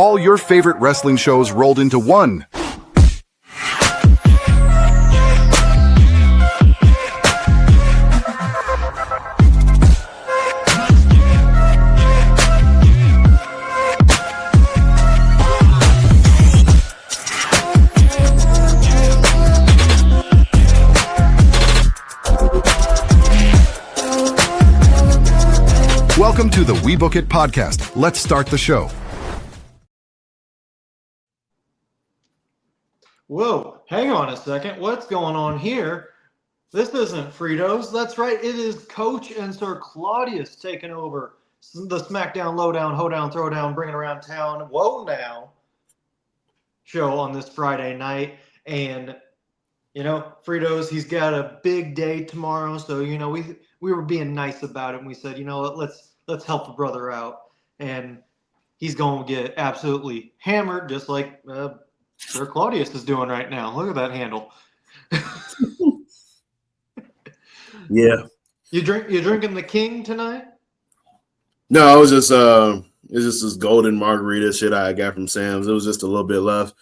all your favorite wrestling shows rolled into one. Welcome to the WeBook It podcast. Let's start the show. Whoa, hang on a second. What's going on here? This isn't Fritos. That's right. It is Coach and Sir Claudius taking over the Smackdown Lowdown, Hoedown, Throwdown, bringing around town. Whoa now show on this Friday night. And, you know, Fritos, he's got a big day tomorrow. So, you know, we were being nice about it. And we said, you know what, let's help the brother out. And he's going to get absolutely hammered, just like Sir Claudius is doing right now. Look at that handle. Yeah. You drinking the King tonight? No, it was just this golden margarita shit I got from Sam's. It was just a little bit left.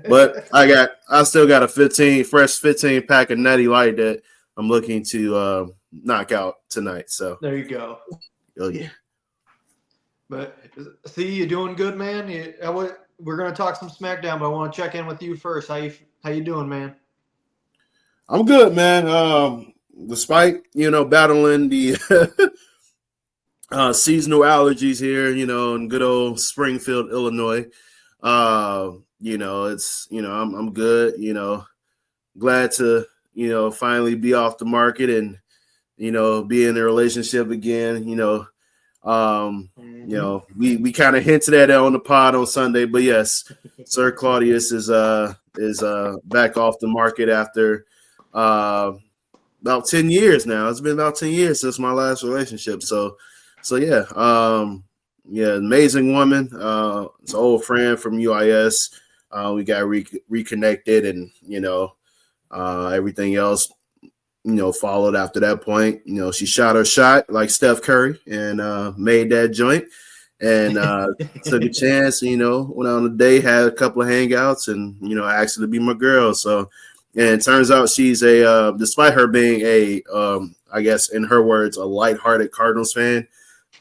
But I still got a fresh 15 pack of Nutty Light that I'm looking to knock out tonight. So there you go. Oh yeah. But see, you doing good, man. We're gonna talk some SmackDown, but I want to check in with you first. How you doing, man? I'm good, man. Despite battling the seasonal allergies here, in good old Springfield, Illinois. I'm good. Glad to finally be off the market and be in a relationship again. We kind of hinted at it on the pod on Sunday, but yes, Sir Claudius is back off the market after about 10 years now. It's been about 10 years since my last relationship. So yeah, amazing woman. It's an old friend from UIS. We got reconnected, and everything else followed after that point. She shot her shot like Steph Curry and made that joint and took a chance, went on a date, had a couple of hangouts, and, asked her to be my girl. So, and it turns out she's despite her being I guess in her words, a lighthearted Cardinals fan,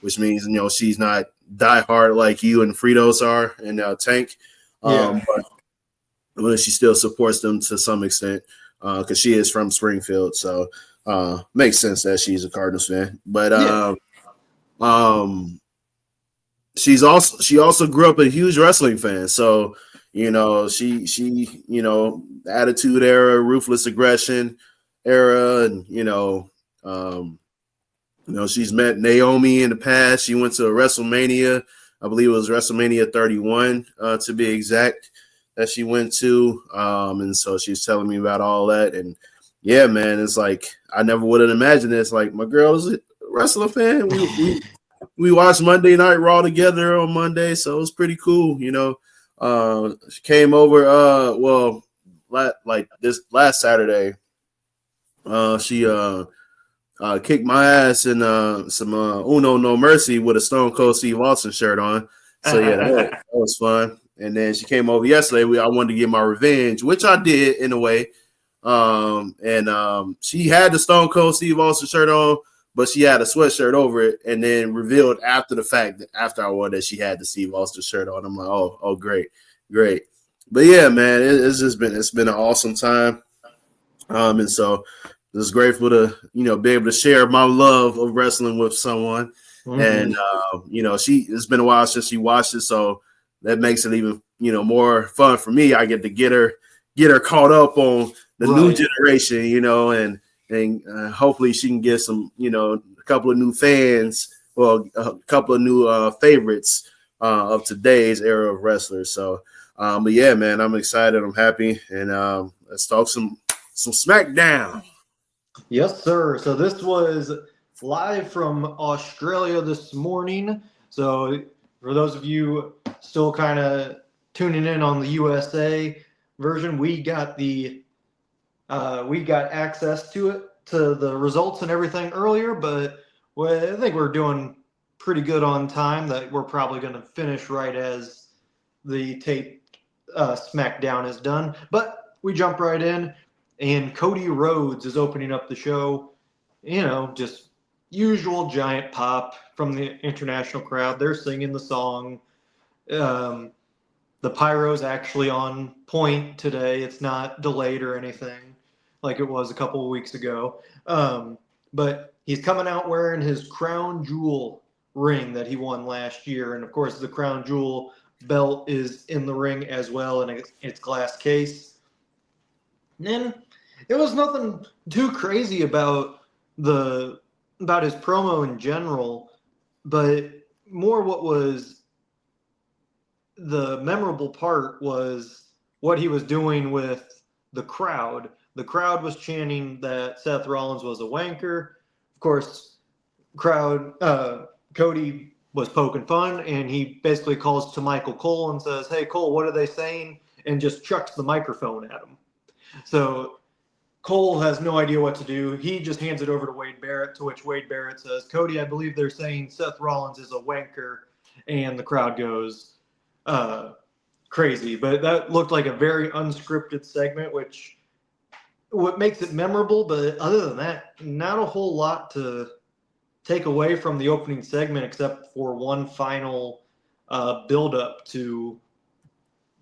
which means, she's not diehard like you and Fritos are and Tank. But she still supports them to some extent. Because she is from Springfield, so makes sense that she's a Cardinals fan. But she also grew up a huge wrestling fan. So she attitude era, ruthless aggression era, and she's met Naomi in the past. She went to a WrestleMania, I believe it was WrestleMania 31 to be exact, that she went to, and so she's telling me about all that, and yeah, man, it's like I never would have imagined this. Like, my girl is a wrestling fan. We watched Monday Night Raw together on Monday, so it was pretty cool. She came over. Like this last Saturday, she kicked my ass in some Uno No Mercy with a Stone Cold Steve Austin shirt on. So yeah, that was fun. And then she came over yesterday. I wanted to get my revenge, which I did in a way. She had the Stone Cold Steve Austin shirt on, but she had a sweatshirt over it, and then revealed after the fact that after I won that she had the Steve Austin shirt on. I'm like, oh, great. But yeah, man, it's been an awesome time. And so just grateful to be able to share my love of wrestling with someone. Mm-hmm. And it's been a while since she watched it, so that makes it even, more fun for me. I get to get her caught up on the new generation, and hopefully she can get some, a couple of new fans, well, a couple of new favorites of today's era of wrestlers. So, but yeah, man, I'm excited. I'm happy, and let's talk some SmackDown. Yes, sir. So this was live from Australia this morning. So for those of you still kind of tuning in on the USA version, we got access to the results and everything earlier, but I think we're doing pretty good on time. That we're probably going to finish right as the taped SmackDown is done. But we jump right in, and Cody Rhodes is opening up the show. Just usual giant pop from the international crowd. They're singing the song. The pyro's actually on point today. It's not delayed or anything like it was a couple of weeks ago. But he's coming out wearing his Crown Jewel ring that he won last year. And, of course, the Crown Jewel belt is in the ring as well in its glass case. And then it was nothing too crazy about his promo in general, but more what was the memorable part was what he was doing with the crowd. The crowd was chanting that Seth Rollins was a wanker. Of course, Cody was poking fun, and he basically calls to Michael Cole and says, "Hey, Cole, what are they saying?" and just chucks the microphone at him. So Cole has no idea what to do. He just hands it over to Wade Barrett, to which Wade Barrett says, "Cody, I believe they're saying Seth Rollins is a wanker," and the crowd goes crazy. But that looked like a very unscripted segment, which what makes it memorable. But other than that, not a whole lot to take away from the opening segment except for one final build-up to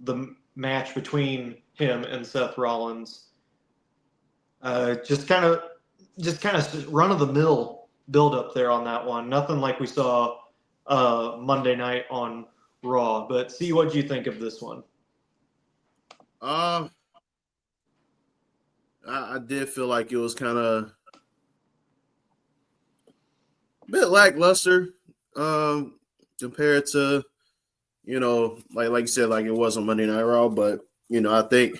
the match between him and Seth Rollins. Just kind of run-of-the-mill build-up there on that one. Nothing like we saw Monday night on Raw. But see, what do you think of this one? I did feel like it was kind of a bit lackluster compared to, like you said, like it wasn't Monday Night Raw. But, I think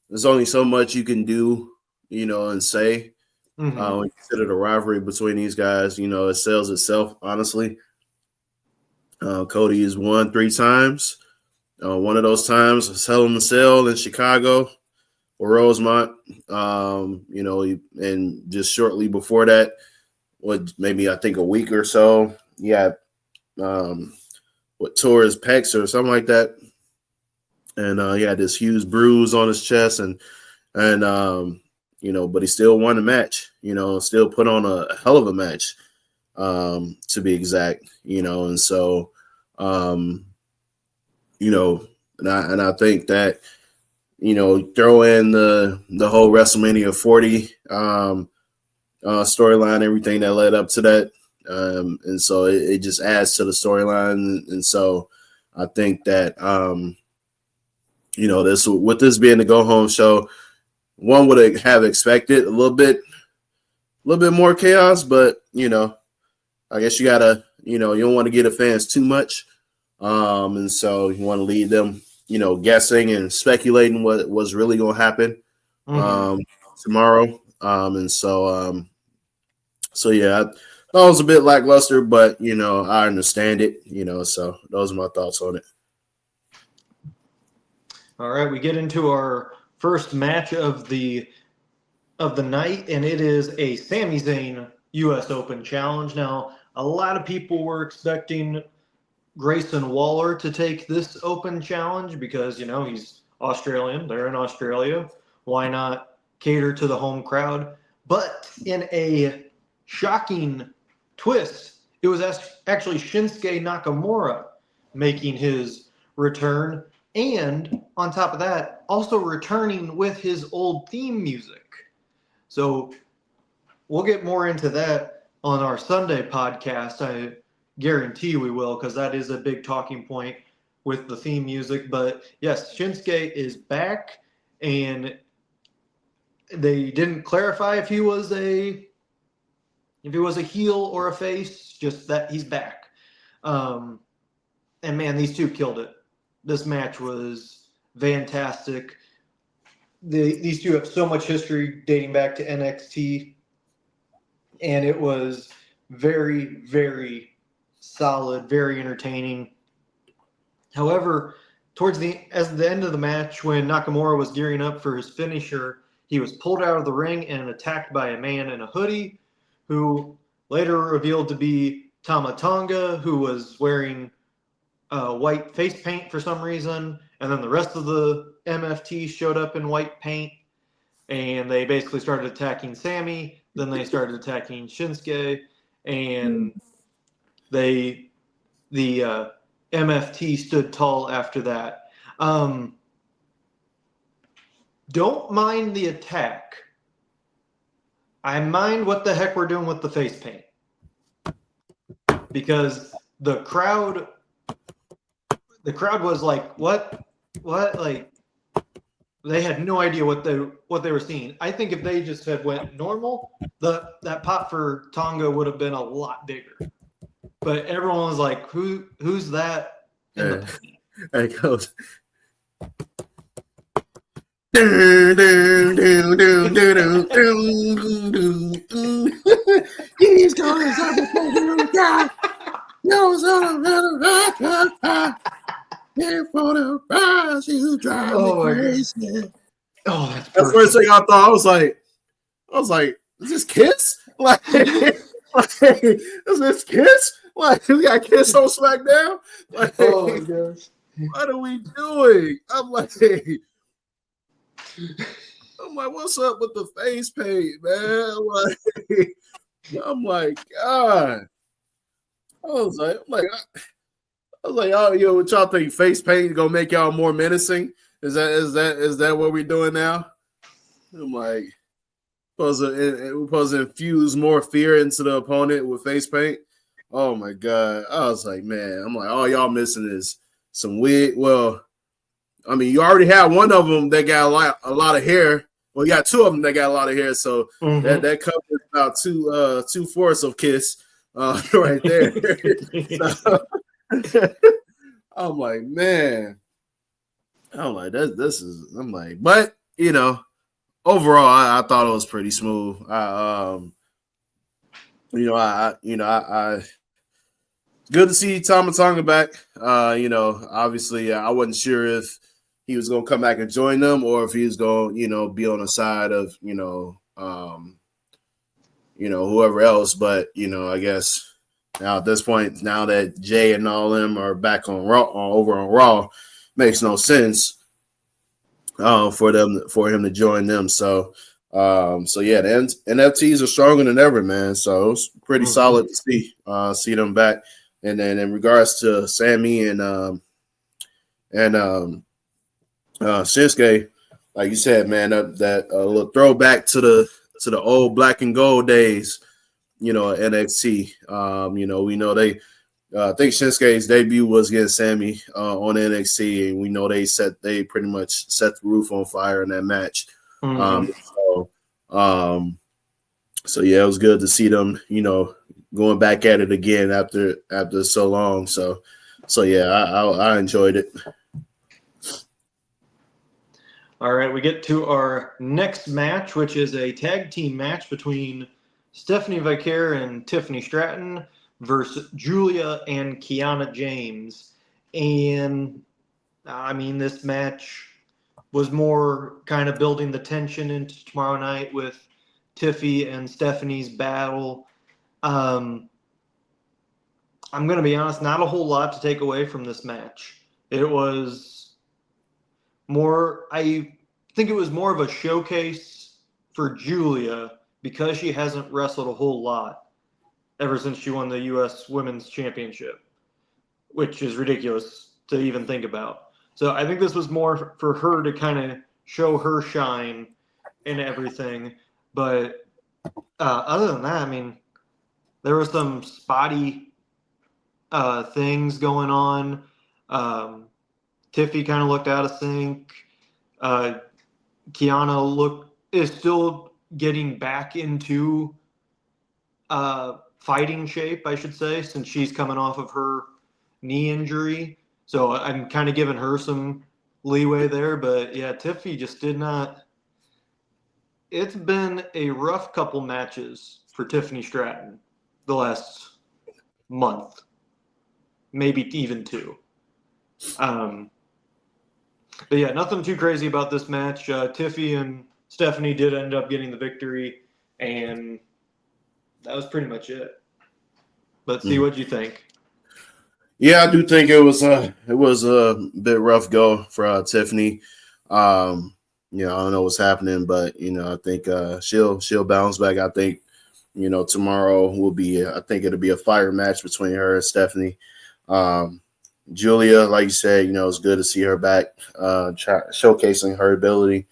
there's only so much you can do, and say. When you consider the rivalry between these guys, it sells itself, honestly. Cody has won 3 times. One of those times was Hell in the Cell in Chicago or Rosemont. And just shortly before that, maybe I think a week or so, tore his pecs or something like that. And he had this huge bruise on his chest and but he still won the match, still put on a hell of a match, to be exact, and so, and I think that, throw in the whole WrestleMania 40 storyline, everything that led up to that. And so it just adds to the storyline. And so I think that, this being the go home show, one would have expected a little bit more chaos, but, I guess you gotta, you don't want to get the fans too much. And so you want to leave them, guessing and speculating what was really going to happen tomorrow. And so, yeah, I thought it was a bit lackluster, but, I understand it, so those are my thoughts on it. All right, we get into our first match of the night, and it is a Sami Zayn U.S. Open Challenge. Now, a lot of people were expecting Grayson Waller to take this Open Challenge because, he's Australian. They're in Australia. Why not cater to the home crowd? But in a shocking twist, it was actually Shinsuke Nakamura making his return. And on top of that, also returning with his old theme music. So we'll get more into that on our Sunday podcast. I guarantee we will, because that is a big talking point with the theme music. But yes, Shinsuke is back, and they didn't clarify if he was a heel or a face, just that he's back. And man, these two killed it. This match was fantastic. These two have so much history dating back to NXT, and it was very, very solid, very entertaining. However, towards the end of the match, when Nakamura was gearing up for his finisher, he was pulled out of the ring and attacked by a man in a hoodie, who later revealed to be Tama Tonga, who was wearing white face paint for some reason, and then the rest of the MFTs showed up in white paint, and they basically started attacking Sami. Then they started attacking Shinsuke, and the MFT stood tall after that. Don't mind the attack. I mind what the heck we're doing with the face paint. Because the crowd was like, what? Like, they had no idea what they were seeing. I think if they just had went normal, that pop for Tonga would have been a lot bigger. But everyone was like, who's that in the paint? There it goes. He's going to Oh that's the first thing I thought. I was like, is this Kiss? Like, is this Kiss? Like, we got Kiss on SmackDown? Like, oh my gosh. What are we doing? I'm like, what's up with the face paint, man? I'm like, God. I was like, oh, yo, what y'all think? Face paint gonna make y'all more menacing? Is that what we're doing now? I'm like, we're supposed to infuse more fear into the opponent with face paint. Oh my God. I was like, man, I'm like, all y'all missing is some wig. Well, I mean, you already had one of them that got a lot of hair. Well, you got two of them that got a lot of hair, so that covers about 2/4 of Kiss right there. So, I'm like, man. I'm like, this is. I'm like, but you know, overall, I thought it was pretty smooth. Good to see Tama Tonga back. Obviously, I wasn't sure if he was going to come back and join them or if he was going, be on the side of, whoever else. But, I guess now at this point, now that Jay and all them are back on Raw, over on Raw, makes no sense for him to join them. So yeah, the NFTs are stronger than ever, man. So it's pretty solid to see them back. And then in regards to Sami and Shinsuke, like you said, man, that little throwback to the old black and gold days, NXT. We know they I think Shinsuke's debut was against Sami on NXT, and we know they pretty much set the roof on fire in that match. So yeah, it was good to see them, going back at it again after so long. So yeah, I enjoyed it. All right, we get to our next match, which is a tag team match between Stephanie Vaquer and Tiffany Stratton versus Giulia and Kiana James. And I mean, this match was more kind of building the tension into tomorrow night with Tiffy and Stephanie's battle. I'm going to be honest, not a whole lot to take away from this match. It was more, I think it was more of a showcase for Giulia because she hasn't wrestled a whole lot ever since she won the U.S. Women's Championship, which is ridiculous to even think about. So I think this was more for her to kind of show her shine and everything. But other than that, I mean, there were some spotty things going on. Tiffy kind of looked out of sync. Kiana is still getting back into fighting shape, I should say, since she's coming off of her knee injury. So I'm kind of giving her some leeway there. But yeah, Tiffy just did not. It's been a rough couple matches for Tiffany Stratton the last month, maybe even two. But yeah, nothing too crazy about this match. Tiffy and Stephanie did end up getting the victory, and that was pretty much it. Let's see what you think. Yeah, I do think it was a bit rough go for Tiffany. I don't know what's happening, but I think she'll bounce back. I think tomorrow will be. I think it'll be a fire match between her and Stephanie. Giulia, like you said, it's good to see her back, showcasing her ability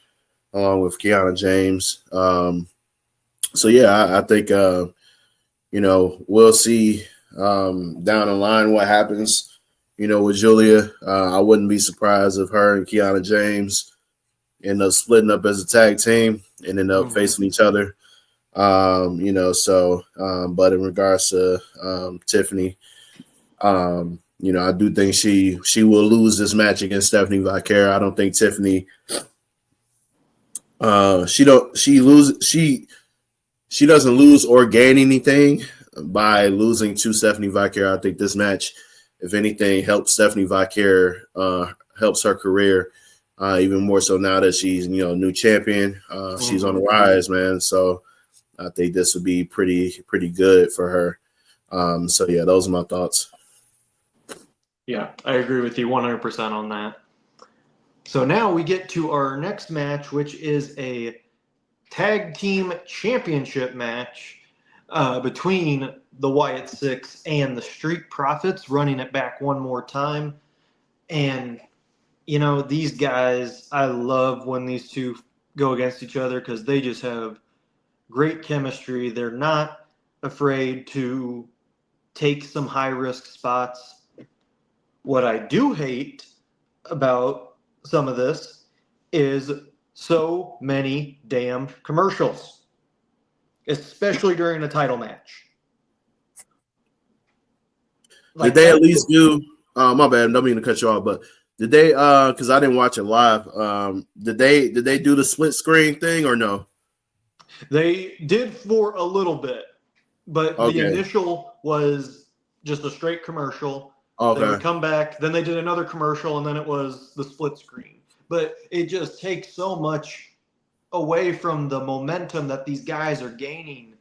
along with Kiana James. So yeah, I think we'll see down the line what happens. With Giulia, I wouldn't be surprised if her and Kiana James end up splitting up as a tag team and end up facing each other. But in regards to Tiffany, I do think she will lose this match against Stephanie Vaquer. I don't think Tiffany she doesn't lose or gain anything by losing to Stephanie Vaquer. I think this match, if anything, helps Stephanie Vaquer, helps her career even more so now that she's new champion. She's on the rise, man. So I think this would be pretty good for her. So yeah, those are my thoughts. Yeah, I agree with you 100% on that. So now we get to our next match, which is a tag team championship match between the Wyatt Sicks and the Street Profits, running it back one more time. And, these guys, I love when these two go against each other because they just have great chemistry. They're not afraid to take some high-risk spots. What I do hate about some of this is so many damn commercials, especially during a title match. Did they at least do my bad, don't mean to cut you off, but did they because I didn't watch it live, did they do the split screen thing or no? They did for a little bit, but the initial was just a straight commercial. Okay. They would come back, then they did another commercial, and then it was the split screen. But it just takes so much away from the momentum that these guys are gaining,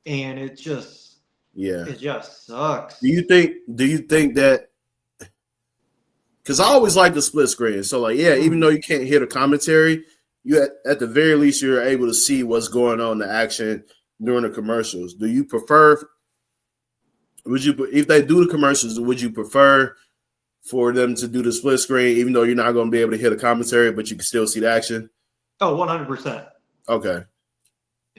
and it just sucks. Do you think that? Because I always like the split screen. So even though you can't hear the commentary, you at the very least you're able to see what's going on in the action during the commercials. Do you prefer? If they do the commercials, would you prefer for them to do the split screen, even though you're not going to be able to hear the commentary, but you can still see the action? Oh, 100%. Okay.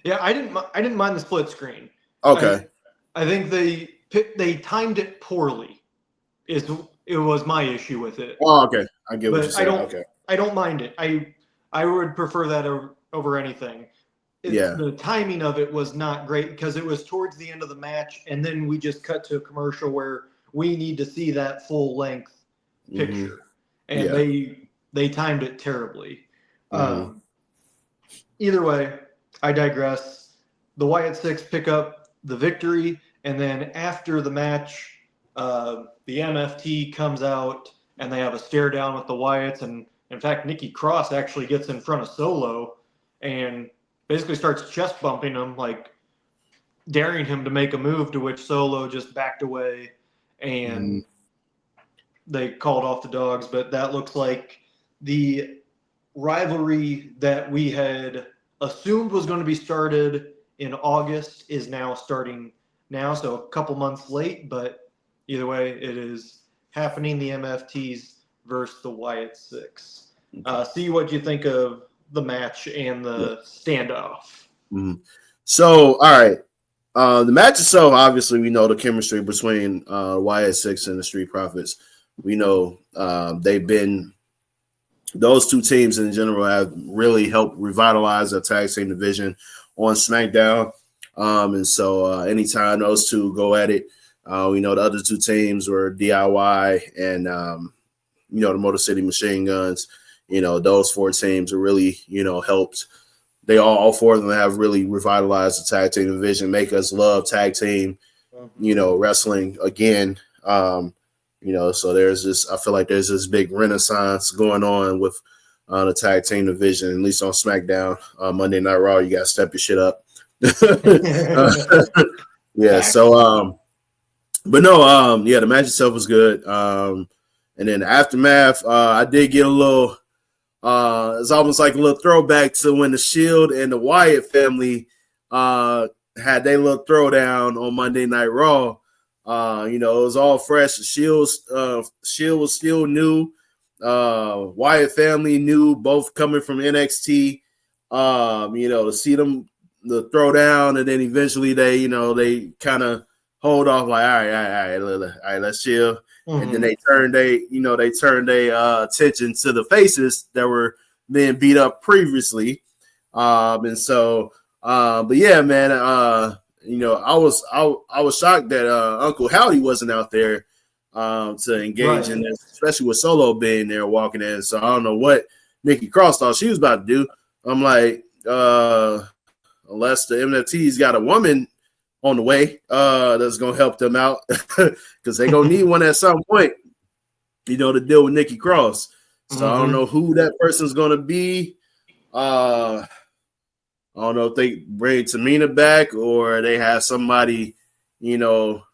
Yeah, I didn't mind the split screen. Okay. I think they timed it poorly. It was my issue with it. Oh, okay. I get what you're saying. I don't mind it. I would prefer that over anything. The timing of it was not great because it was towards the end of the match, and then we just cut to a commercial where we need to see that full length picture, and they timed it terribly. Either way, I digress. The Wyatt Sicks pick up the victory, and then after the match, the MFT comes out, and they have a stare down with the Wyatts, and in fact, Nikki Cross actually gets in front of Solo and basically starts chest bumping him, like daring him to make a move, to which Solo just backed away, and they called off the dogs. But that looks like the rivalry that we had assumed was going to be started in August is now starting now, so a couple months late, but either way, it is happening. The MFTs versus the Wyatt Sicks. See what you think of the match and the standoff. So, all right. The match itself, obviously, we know the chemistry between Wyatt Sicks and the Street Profits. We know those two teams in general have really helped revitalize the tag team division on SmackDown. And so anytime those two go at it, we know the other two teams were DIY and, the Motor City Machine Guns. Those four teams are really, helped. They all four of them have really revitalized the tag team division, make us love tag team, wrestling again. So there's this, I feel like there's this big renaissance going on with the tag team division, at least on SmackDown. Monday Night Raw, you got to step your shit up. So But no, yeah, the match itself was good. And then the aftermath, I did get a little. It's almost like a little throwback to when the Shield and the Wyatt family had their little throwdown on Monday Night Raw. It was all fresh. The Shield was still new. Wyatt family new, both coming from NXT. To see them the throwdown, and then eventually they kind of hold off like, all right, let's chill. Mm-hmm. And then they turned their attention to the faces that were being beat up previously. But yeah, man, I was shocked that Uncle Howdy wasn't out there to engage in this, especially with Solo being there walking in. So I don't know what Nikki Cross thought she was about to do. I'm like, unless the MFTs got a woman on the way that's going to help them out, because they're going to need one at some point, to deal with Nikki Cross. So I don't know who that person's going to be. I don't know if they bring Tamina back or they have somebody, Samoan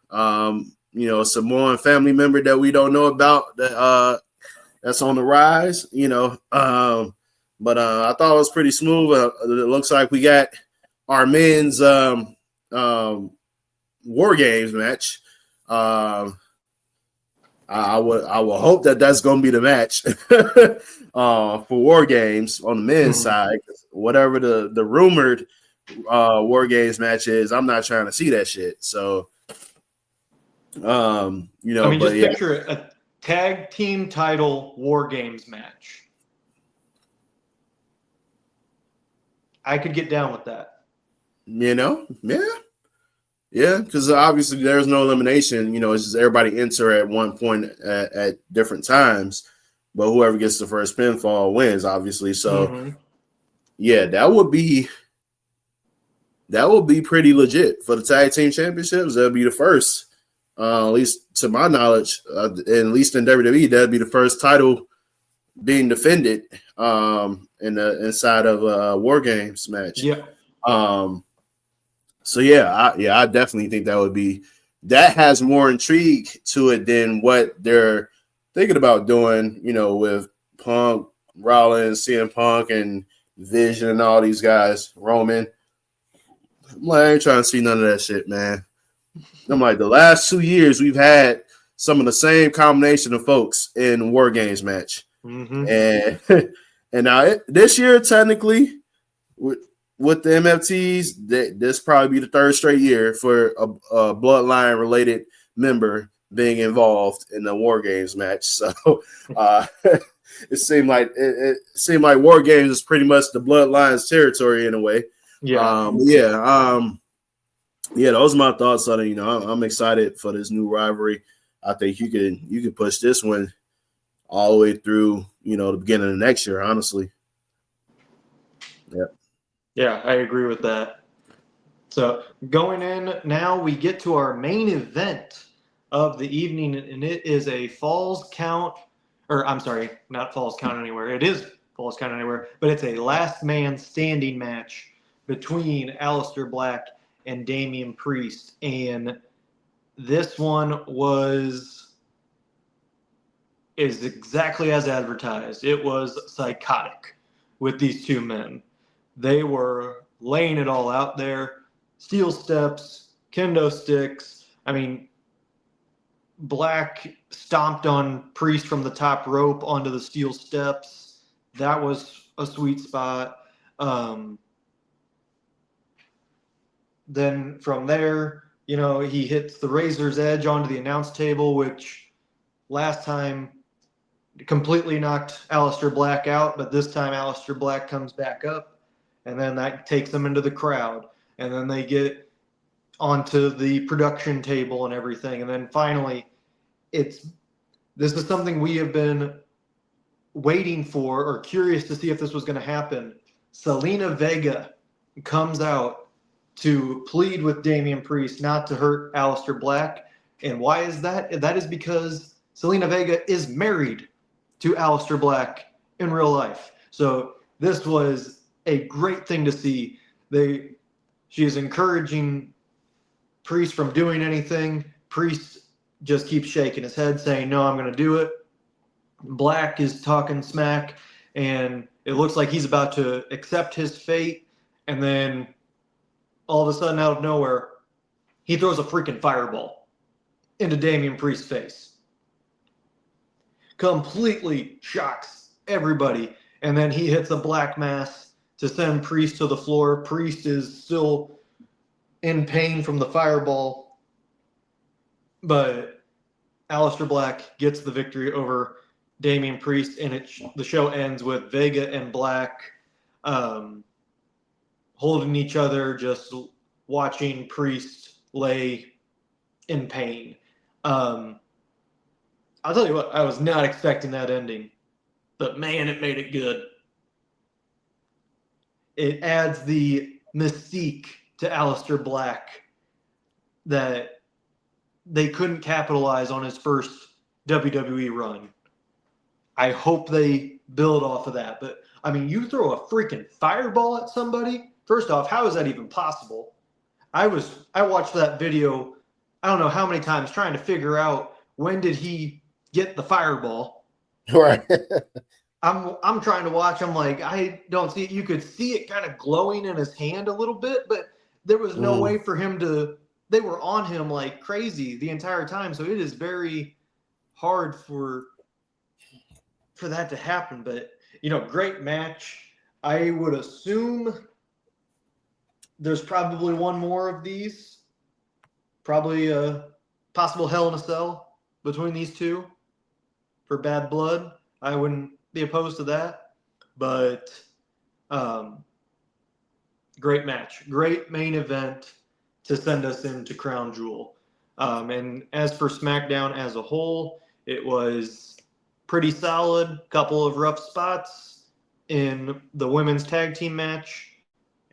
family member that we don't know about that's on the rise, But I thought it was pretty smooth. It looks like we got our men's War Games match. I will hope that that's going to be the match for War Games on the men's side. Whatever the rumored War Games match is, I'm not trying to see that shit. So, picture it, a tag team title War Games match. I could get down with that. Yeah, because obviously there's no elimination. It's just everybody enter at one point at different times, but whoever gets the first pinfall wins, obviously. So, yeah, that would be pretty legit for the tag team championships. That'd be the first, at least to my knowledge, at least in WWE, that'd be the first title being defended inside of a War Games match. Yeah. So I definitely think that has more intrigue to it than what they're thinking about doing, with Punk, Rollins, CM Punk, and Vision, and all these guys, Roman. I ain't trying to see none of that shit, man. I'm like, the last 2 years we've had some of the same combination of folks in War Games match. And now this year, technically, with the MFTs, this probably be the third straight year for a bloodline related member being involved in the War Games match. So it seemed like War Games is pretty much the bloodline's territory in a way. Yeah. Those are my thoughts on it. I'm excited for this new rivalry. I think you can push this one all the way through, the beginning of next year, honestly. Yeah. Yeah, I agree with that. So going in now, we get to our main event of the evening, and it is a Falls Count, or I'm sorry, not Falls Count Anywhere. It is Falls Count Anywhere, but it's a last man standing match between Aleister Black and Damian Priest. And this one is exactly as advertised. It was psychotic with these two men. They were laying it all out there. Steel steps, kendo sticks. I mean, Black stomped on Priest from the top rope onto the steel steps. That was a sweet spot. Then from there, he hits the Razor's Edge onto the announce table, which last time completely knocked Aleister Black out, but this time Aleister Black comes back up. And then that takes them into the crowd. And then they get onto the production table and everything. And then finally, this is something we have been waiting for or curious to see if this was going to happen. Zelina Vega comes out to plead with Damian Priest not to hurt Aleister Black. And why is that? That is because Zelina Vega is married to Aleister Black in real life. So this was a great thing to see. She is encouraging Priest from doing anything Priest just keeps shaking his head, saying, "No, I'm going to do it." Black is talking smack, and it looks like he's about to accept his fate. And then all of a sudden, out of nowhere, he throws a freaking fireball into Damian Priest's face. Completely shocks everybody. And then he hits a black mass to send Priest to the floor. Priest is still in pain from the fireball, but Aleister Black gets the victory over Damian Priest, and the show ends with Vega and Black holding each other, just watching Priest lay in pain. I'll tell you what, I was not expecting that ending, but man, it made it good. It adds the mystique to Aleister Black that they couldn't capitalize on his first WWE run. I hope they build off of that. But, I mean, you throw a freaking fireball at somebody? First off, how is that even possible? I watched that video, I don't know how many times, trying to figure out when did he get the fireball. Right. I'm trying to watch. I'm like, I don't see it. You could see it kind of glowing in his hand a little bit, but there was no way for him to. They were on him like crazy the entire time, so it is very hard for that to happen. But great match. I would assume there's probably one more of these. Probably a possible Hell in a Cell between these two for Bad Blood. I wouldn't be opposed to that, but great match, great main event to send us into Crown Jewel. And as for SmackDown as a whole, it was pretty solid. Couple of rough spots in the women's tag team match,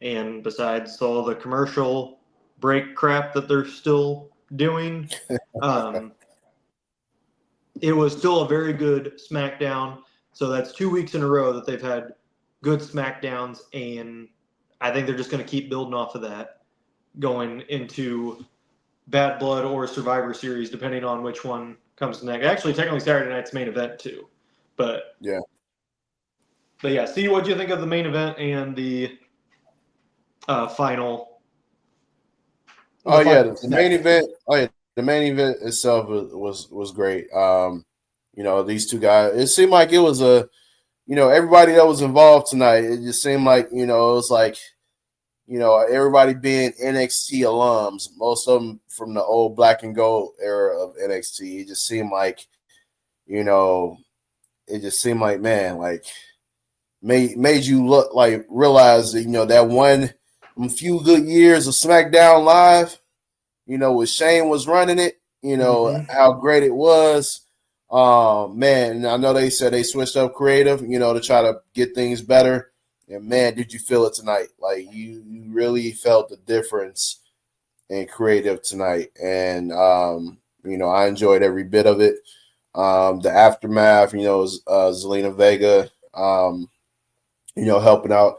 and besides all the commercial break crap that they're still doing, it was still a very good SmackDown. So that's 2 weeks in a row that they've had good SmackDowns, and I think they're just going to keep building off of that going into Bad Blood or Survivor Series, depending on which one comes next. Actually, technically Saturday night's main event too. But yeah. See, what do you think of the main event and the final? The main event. The main event itself was great. These two guys. It seemed like it was everybody that was involved tonight. It just seemed like it was like everybody being NXT alums. Most of them from the old black and gold era of NXT. It just seemed like man, like made you look like realize that that one few good years of SmackDown Live, when Shane was running it, how great it was. Man, I know they said they switched up creative, to try to get things better. And man, did you feel it tonight? Like you really felt the difference in creative tonight. And I enjoyed every bit of it. The aftermath, Zelina Vega, helping out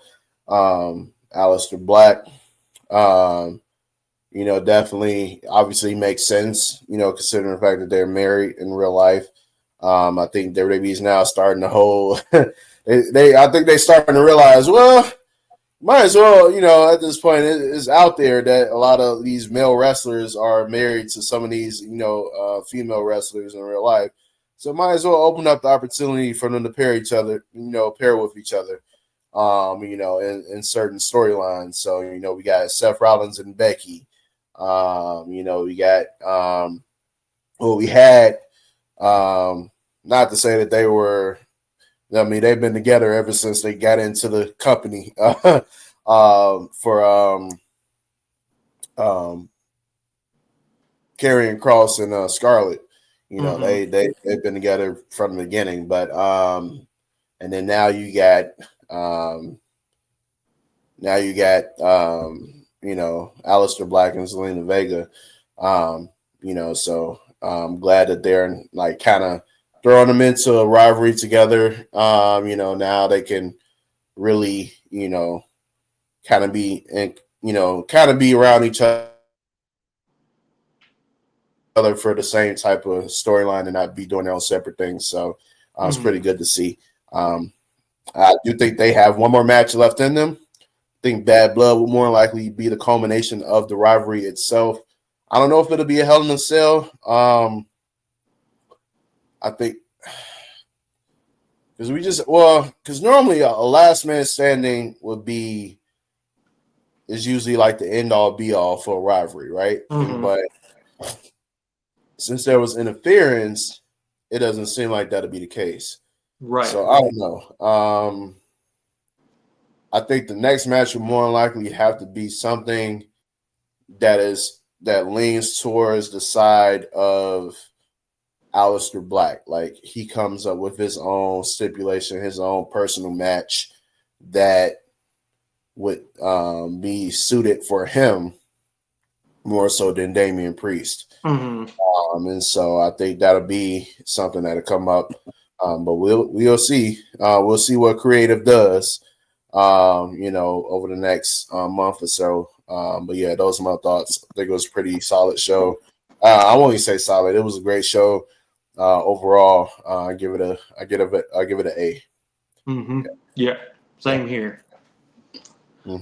Aleister Black. Definitely obviously makes sense, considering the fact that they're married in real life. I think WWE is now starting to hold I think they're starting to realize, well, might as well, at this point it's out there that a lot of these male wrestlers are married to some of these, female wrestlers in real life. So might as well open up the opportunity for them to pair with each other, in certain storylines. So, we got Seth Rollins and Becky. We got we had not to say that they were, they've been together ever since they got into the company for Karrion Kross and Scarlett. They've been together from the beginning, but and then now you got Aleister Black and Zelina Vega. So I'm glad that they're like kind of throwing them into a rivalry together. Now they can really, kind of be around each other. other for the same type of storyline and not be doing their own separate things. So it's pretty good to see. I do think they have one more match left in them. I think Bad Blood will more likely be the culmination of the rivalry itself. I don't know if it'll be a Hell in a Cell. I think because normally a last man standing is usually like the end all be all for a rivalry, right? But since there was interference, it doesn't seem like that'll be the case. Right. So I don't know. I think the next match will more likely have to be something that leans towards the side of Aleister Black. Like he comes up with his own stipulation, his own personal match that would be suited for him more so than Damian Priest. And so I think that'll be something that'll come up. But we'll see. We'll see what creative does, over the next month or so. But yeah, those are my thoughts. I think it was a pretty solid show. I won't even say solid. It was a great show overall. I give it an A. Yeah, same here.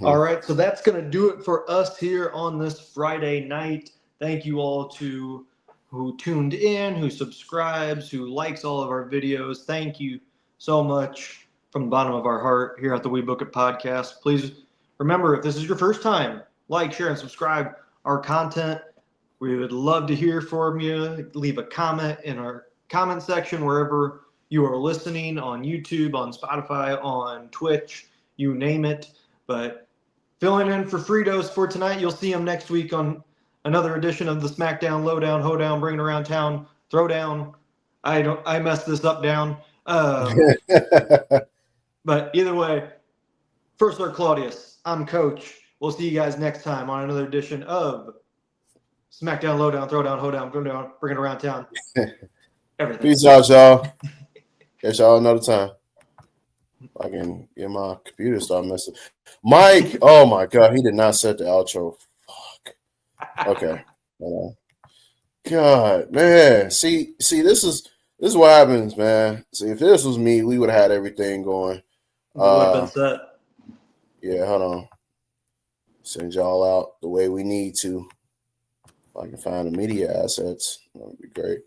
All right, so that's going to do it for us here on this Friday night. Thank you all who tuned in, who subscribes, who likes all of our videos. Thank you so much from the bottom of our heart here at the WeBook It podcast. Please remember, if this is your first time, like, share, and subscribe our content. We would love to hear from you. Leave a comment in our comment section wherever you are listening, on YouTube, on Spotify, on Twitch, you name it. But filling in for Fritos for tonight, you'll see him next week on another edition of the Smackdown Lowdown, Hoedown, Bringing Around Town, Throwdown. I messed this up down. But either way, first Sir Claudius, I'm Coach. We'll see you guys next time on another edition of Smackdown Lowdown, Throwdown, Hoedown, Throwdown, Bringing Around Town. Everything. Peace out, y'all. Catch y'all another time. I can get my computer start messing. Mike, oh my God, he did not set the outro. Fuck. Okay. God, man. See, this is what happens, man. See, if this was me, we would have had everything going. Would have been set. Yeah, hold on. Send y'all out the way we need to. If I can find the media assets, that would be great.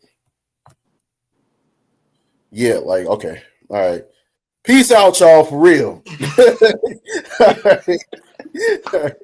Yeah, like, okay. All right. Peace out, y'all, for real. All right.